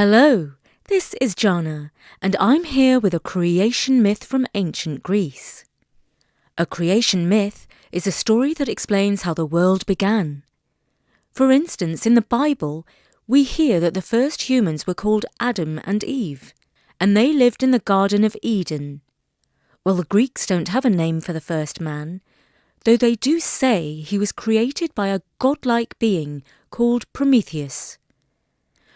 Hello, this is Jana, and I'm here with a creation myth from ancient Greece. A creation myth is a story that explains how the world began. For instance, in the Bible, we hear that the first humans were called Adam and Eve, and they lived in the Garden of Eden. Well, the Greeks don't have a name for the first man, though they do say he was created by a godlike being called Prometheus.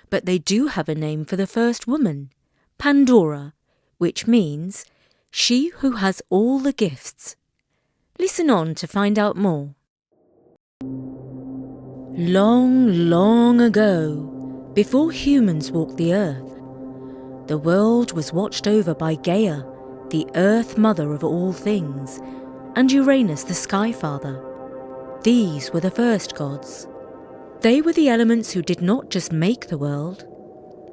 But they do have a name for the first woman, Pandora, which means she who has all the gifts. Listen on to find out more. Long, long ago, before humans walked the earth, the world was watched over by Gaia, the earth mother of all things, and Uranus, the sky father. These were the first gods. They were the elements who did not just make the world,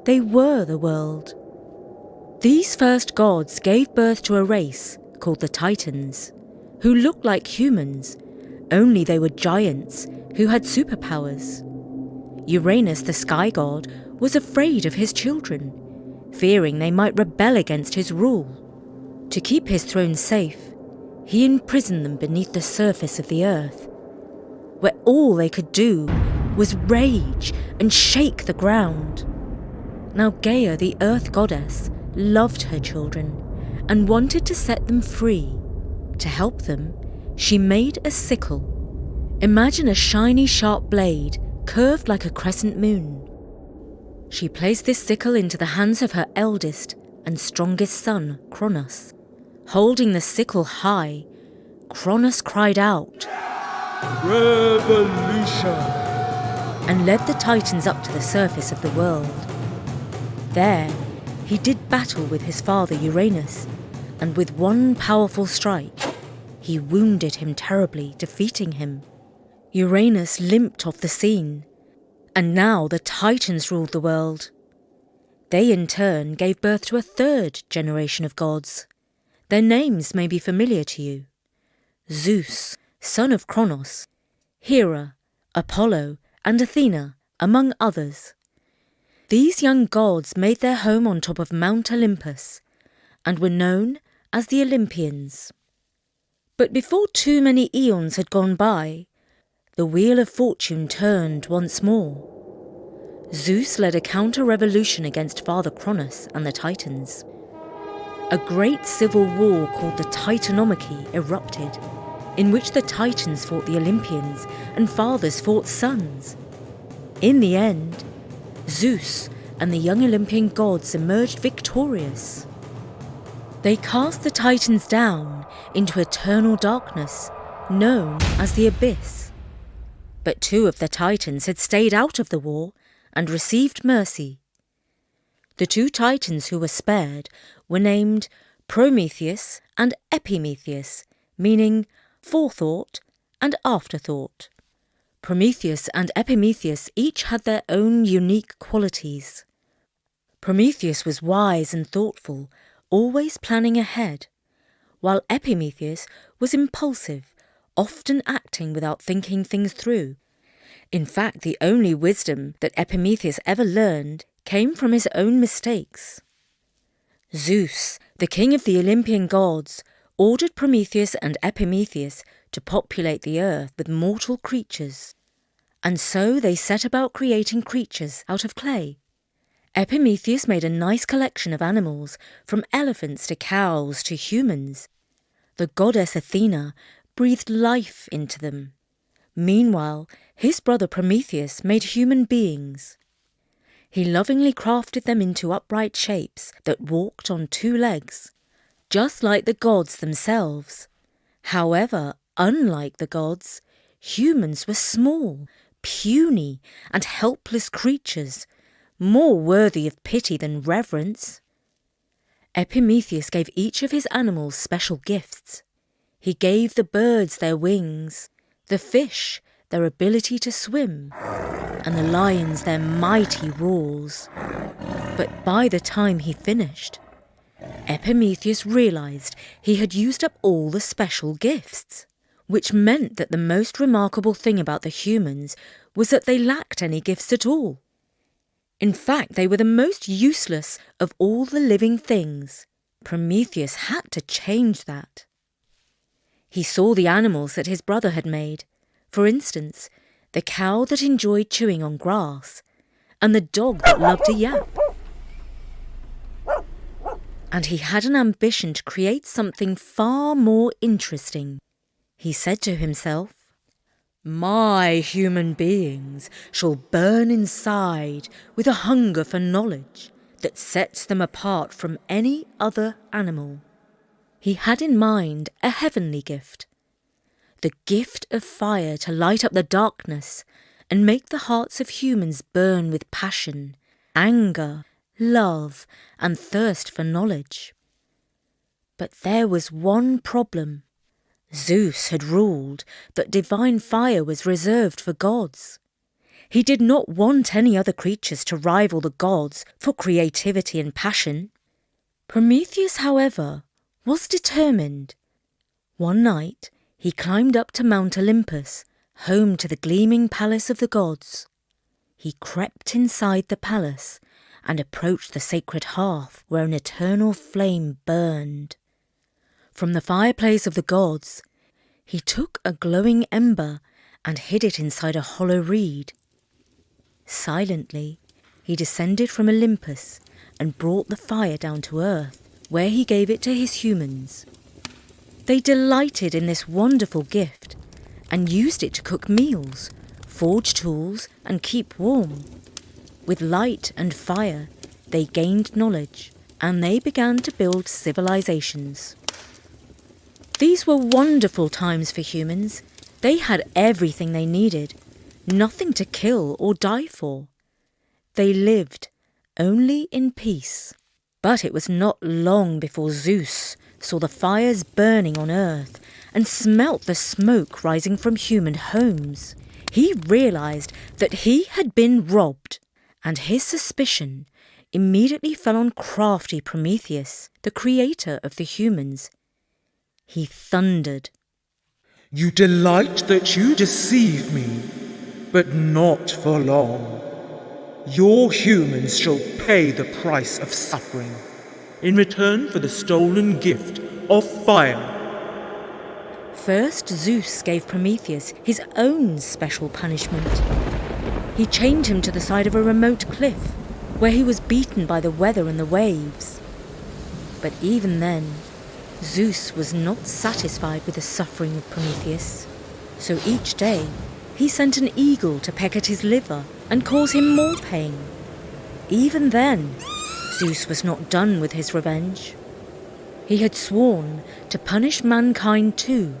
they were the world. These first gods gave birth to a race called the Titans, who looked like humans, only they were giants who had superpowers. Uranus, the sky god, was afraid of his children, fearing they might rebel against his rule. To keep his throne safe, he imprisoned them beneath the surface of the earth, where all they could do was rage and shake the ground. Now Gaia, the earth goddess, loved her children and wanted to set them free. To help them, she made a sickle. Imagine a shiny, sharp blade curved like a crescent moon. She placed this sickle into the hands of her eldest and strongest son, Kronos. Holding the sickle high, Kronos cried out, "Revolution!" and led the Titans up to the surface of the world. There, he did battle with his father Uranus, and with one powerful strike, he wounded him terribly, defeating him. Uranus limped off the scene, and now the Titans ruled the world. They in turn gave birth to a third generation of gods. Their names may be familiar to you: Zeus, son of Kronos, Hera, Apollo, and Athena, among others. These young gods made their home on top of Mount Olympus and were known as the Olympians. But before too many eons had gone by, the wheel of fortune turned once more. Zeus led a counter-revolution against Father Kronos and the Titans. A great civil war called the Titanomachy erupted, in which the Titans fought the Olympians and fathers fought sons. In the end, Zeus and the young Olympian gods emerged victorious. They cast the Titans down into eternal darkness, known as the Abyss. But two of the Titans had stayed out of the war and received mercy. The two Titans who were spared were named Prometheus and Epimetheus, meaning forethought and afterthought. Prometheus and Epimetheus each had their own unique qualities. Prometheus was wise and thoughtful, always planning ahead, while Epimetheus was impulsive, often acting without thinking things through. In fact, the only wisdom that Epimetheus ever learned came from his own mistakes. Zeus, the king of the Olympian gods, ordered Prometheus and Epimetheus to populate the earth with mortal creatures, and so they set about creating creatures out of clay. Epimetheus made a nice collection of animals, from elephants to cows to humans. The goddess Athena breathed life into them. Meanwhile, his brother Prometheus made human beings. He lovingly crafted them into upright shapes that walked on two legs, just like the gods themselves. However, unlike the gods, humans were small, puny, and helpless creatures, more worthy of pity than reverence. Epimetheus gave each of his animals special gifts. He gave the birds their wings, the fish their ability to swim, and the lions their mighty roars. But by the time he finished, Epimetheus realized he had used up all the special gifts, which meant that the most remarkable thing about the humans was that they lacked any gifts at all. In fact, they were the most useless of all the living things. Prometheus had to change that. He saw the animals that his brother had made. For instance, the cow that enjoyed chewing on grass, and the dog that loved to yap. And he had an ambition to create something far more interesting. He said to himself, "My human beings shall burn inside with a hunger for knowledge that sets them apart from any other animal." He had in mind a heavenly gift, the gift of fire to light up the darkness and make the hearts of humans burn with passion, anger, love, and thirst for knowledge. But there was one problem. Zeus had ruled that divine fire was reserved for gods. He did not want any other creatures to rival the gods for creativity and passion. Prometheus, however, was determined. One night, he climbed up to Mount Olympus, home to the gleaming palace of the gods. He crept inside the palace and approached the sacred hearth where an eternal flame burned. From the fireplace of the gods, he took a glowing ember and hid it inside a hollow reed. Silently, he descended from Olympus and brought the fire down to earth, where he gave it to his humans. They delighted in this wonderful gift and used it to cook meals, forge tools, and keep warm. With light and fire, they gained knowledge, and they began to build civilizations. These were wonderful times for humans. They had everything they needed, nothing to kill or die for. They lived only in peace. But it was not long before Zeus saw the fires burning on earth and smelt the smoke rising from human homes. He realized that he had been robbed, and his suspicion immediately fell on crafty Prometheus, the creator of the humans. He thundered, "You delight that you deceive me, but not for long. Your humans shall pay the price of suffering in return for the stolen gift of fire." First, Zeus gave Prometheus his own special punishment. He chained him to the side of a remote cliff, where he was beaten by the weather and the waves. But even then, Zeus was not satisfied with the suffering of Prometheus. So each day, he sent an eagle to peck at his liver and cause him more pain. Even then, Zeus was not done with his revenge. He had sworn to punish mankind too.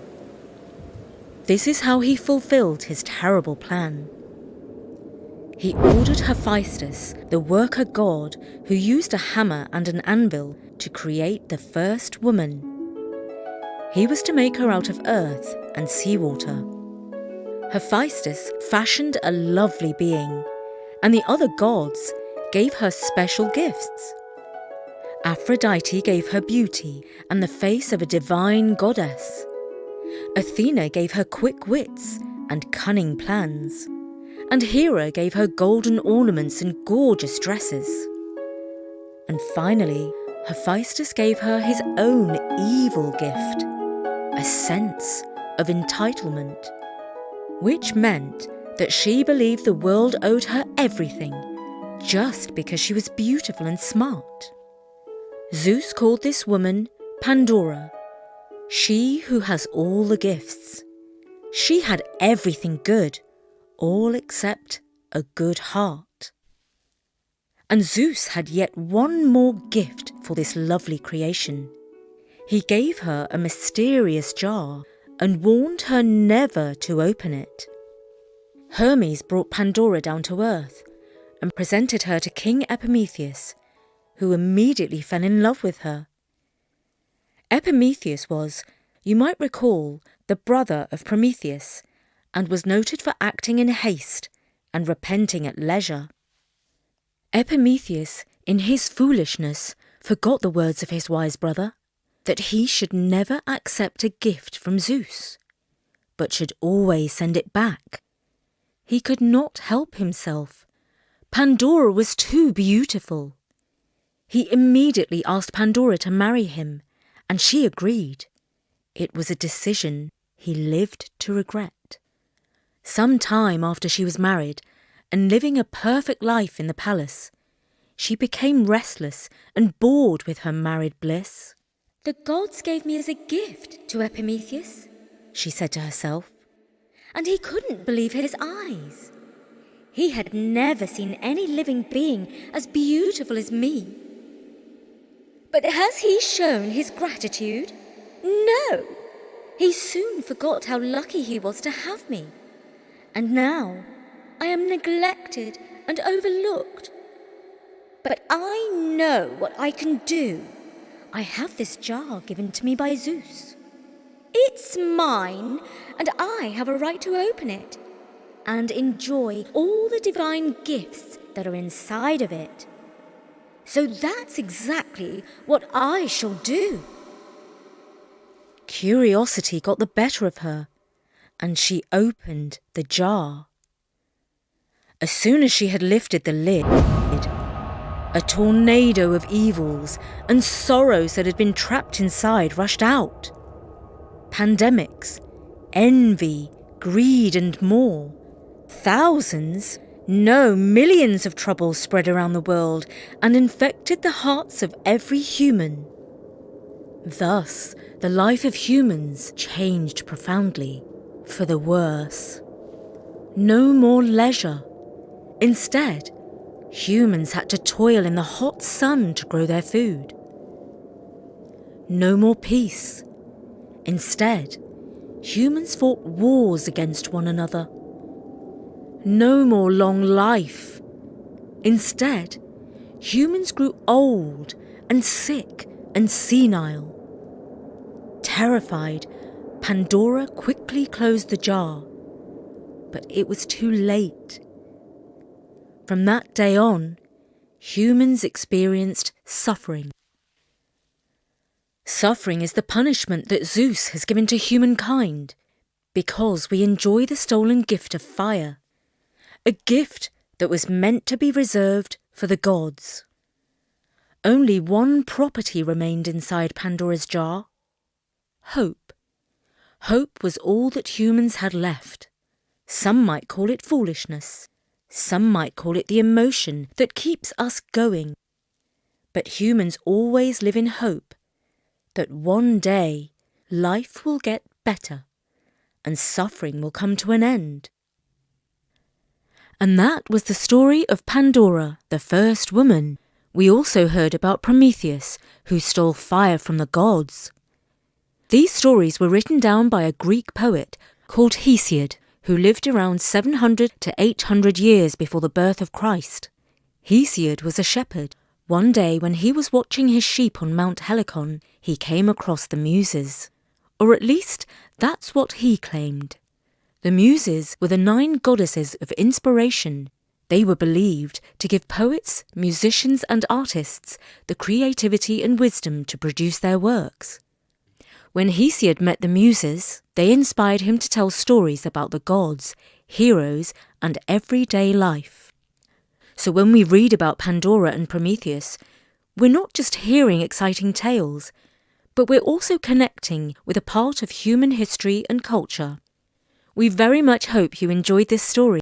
This is how he fulfilled his terrible plan. He ordered Hephaestus, the worker god who used a hammer and an anvil to create the first woman. He was to make her out of earth and seawater. Hephaestus fashioned a lovely being, and the other gods gave her special gifts. Aphrodite gave her beauty and the face of a divine goddess. Athena gave her quick wits and cunning plans, and Hera gave her golden ornaments and gorgeous dresses. And finally, Hephaestus gave her his own evil gift, a sense of entitlement, which meant that she believed the world owed her everything just because she was beautiful and smart. Zeus called this woman Pandora, she who has all the gifts. She had everything good, all except a good heart. And Zeus had yet one more gift for this lovely creation. He gave her a mysterious jar and warned her never to open it. Hermes brought Pandora down to earth and presented her to King Epimetheus, who immediately fell in love with her. Epimetheus was, you might recall, the brother of Prometheus, and was noted for acting in haste and repenting at leisure. Epimetheus, in his foolishness, forgot the words of his wise brother, that he should never accept a gift from Zeus, but should always send it back. He could not help himself. Pandora was too beautiful. He immediately asked Pandora to marry him, and she agreed. It was a decision he lived to regret. Some time after she was married and living a perfect life in the palace, she became restless and bored with her married bliss. "The gods gave me as a gift to Epimetheus," she said to herself, and he couldn't believe his eyes. He had never seen any living being as beautiful as me. But has he shown his gratitude? No. He soon forgot how lucky he was to have me. And now I am neglected and overlooked. But I know what I can do. I have this jar given to me by Zeus. It's mine, and I have a right to open it and enjoy all the divine gifts that are inside of it. So that's exactly what I shall do." Curiosity got the better of her, and she opened the jar. As soon as she had lifted the lid, a tornado of evils and sorrows that had been trapped inside rushed out. Pandemics, envy, greed and more. Thousands, no, millions of troubles spread around the world and infected the hearts of every human. Thus, the life of humans changed profoundly, for the worse. No more leisure. Instead, humans had to toil in the hot sun to grow their food. No more peace. Instead, humans fought wars against one another. No more long life. Instead, humans grew old and sick and senile. Terrified, Pandora quickly closed the jar, but it was too late. From that day on, humans experienced suffering. Suffering is the punishment that Zeus has given to humankind because we enjoy the stolen gift of fire, a gift that was meant to be reserved for the gods. Only one property remained inside Pandora's jar: hope. Hope was all that humans had left. Some might call it foolishness. Some might call it the emotion that keeps us going. But humans always live in hope that one day life will get better and suffering will come to an end. And that was the story of Pandora, the first woman. We also heard about Prometheus, who stole fire from the gods. These stories were written down by a Greek poet called Hesiod, who lived around 700 to 800 years before the birth of Christ. Hesiod was a shepherd. One day when he was watching his sheep on Mount Helicon, he came across the Muses. Or at least, that's what he claimed. The Muses were the 9 goddesses of inspiration. They were believed to give poets, musicians and artists the creativity and wisdom to produce their works. When Hesiod met the Muses, they inspired him to tell stories about the gods, heroes and everyday life. So when we read about Pandora and Prometheus, we're not just hearing exciting tales, but we're also connecting with a part of human history and culture. We very much hope you enjoyed this story.